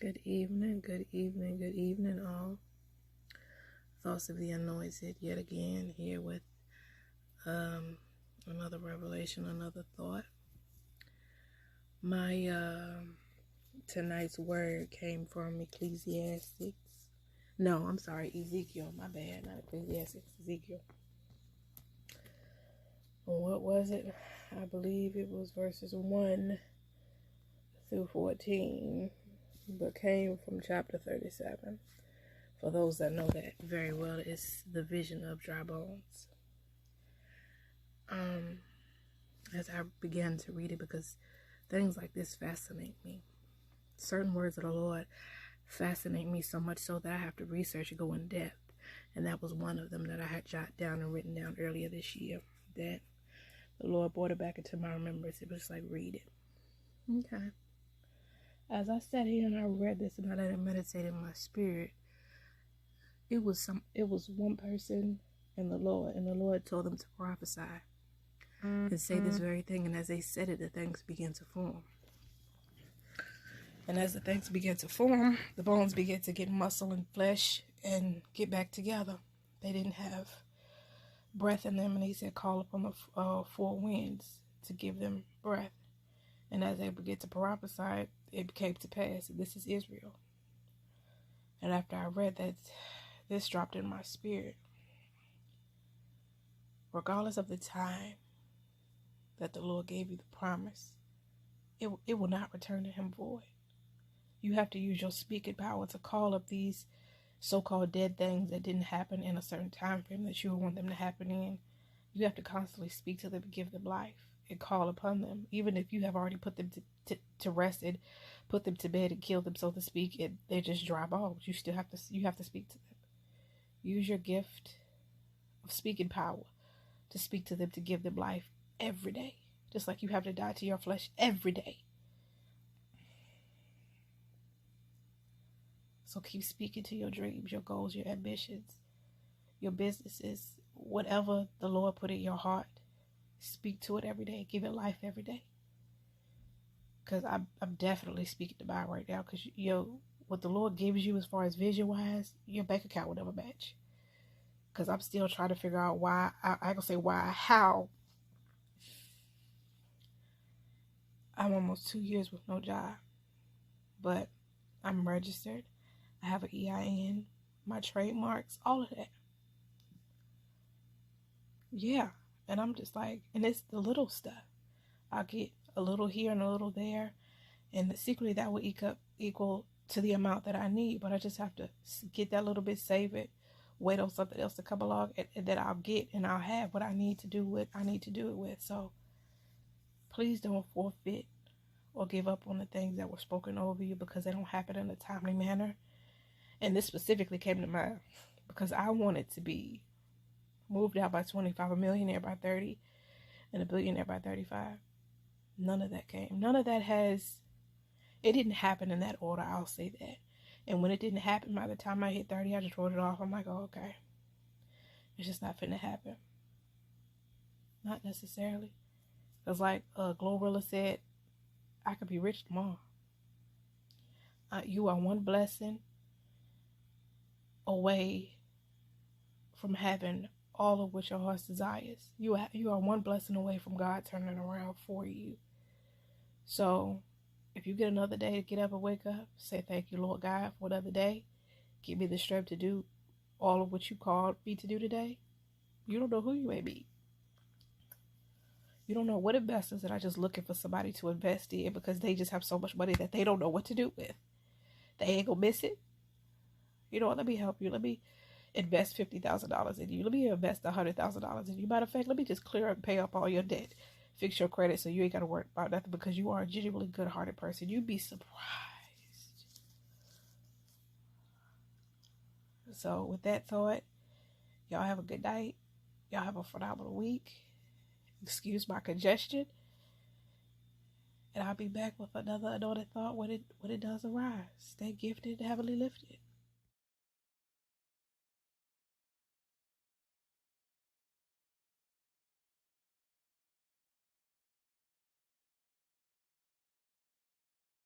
Good evening, good evening, good evening, all. Thoughts of the Anointed, yet again, here with another revelation, another thought. My tonight's word came from Ezekiel. My bad, not Ecclesiastes, Ezekiel. And what was it? I believe it was verses 1 through 14, but came from chapter 37. For those that know that very well, it's the vision of dry bones. As I began to read it, because things like this fascinate me. Certain words of the Lord fascinate me so much so that I have to research and go in depth. And that was one of them that I had jotted down and written down earlier this year. That the Lord brought it back into my remembrance. It was like, read it. Okay. As I sat here and I read this and I let it meditate in my spirit, it was one person and the Lord told them to prophesy and say this very thing. And as they said it, the things began to form. And as the things began to form, the bones began to get muscle and flesh and get back together. They didn't have breath in them, and he said, call upon the four winds to give them breath. And as they began to prophesy, it came to pass. This is Israel. And after I read that, this dropped in my spirit. Regardless of the time that the Lord gave you the promise, it will not return to him void. You have to use your speaking power to call up these so-called dead things that didn't happen in a certain time frame that you want them to happen in. You have to constantly speak to them and give them life and call upon them. Even if you have already put them to rest and put them to bed and killed them, so to speak, and they're just dry bones, you have to speak to them. Use your gift of speaking power to speak to them, to give them life every day. Just like you have to die to your flesh every day. So keep speaking to your dreams, your goals, your ambitions, your businesses, whatever the Lord put in your heart. Speak to it every day. Give it life every day. Because I'm definitely speaking to mine right now. Because what the Lord gives you as far as vision-wise, your bank account will never match. Because I'm still trying to figure out why. I can say why, how. I'm almost 2 years with no job. But I'm registered. I have an EIN, my trademarks, all of that. Yeah. And I'm just like, and it's the little stuff. I'll get a little here and a little there. And secretly that will equal to the amount that I need. But I just have to get that little bit, save it, wait on something else to come along, and that I'll get and I'll have what I need to do it with. So please don't forfeit or give up on the things that were spoken over you because they don't happen in a timely manner. And this specifically came to mind because I wanted to be moved out by 25, a millionaire by 30, and a billionaire by 35. None of that came. None of that it didn't happen in that order, I'll say that. And when it didn't happen, by the time I hit 30, I just wrote it off. I'm like, oh, okay. It's just not finna happen. Not necessarily. Because like Glorilla said, I could be rich tomorrow. You are one blessing away from having all of what your heart desires. You are one blessing away from God turning around for you. So if you get another day to get up and wake up, say thank you, Lord God, for another day. Give me the strength to do all of what you called me to do today. You don't know who you may be. You don't know what investors that are just looking for somebody to invest in because they just have so much money that they don't know what to do with. They ain't gonna miss it. You know what? Let me help you. Let me invest $50,000 in you. Let me invest $100,000 in you. Matter of fact, let me just clear up and pay up all your debt. Fix your credit so you ain't got to worry about nothing because you are a genuinely good-hearted person. You'd be surprised. So with that thought, y'all have a good night. Y'all have a phenomenal week. Excuse my congestion. And I'll be back with another anointed thought when it does arise. Stay gifted, heavily lifted.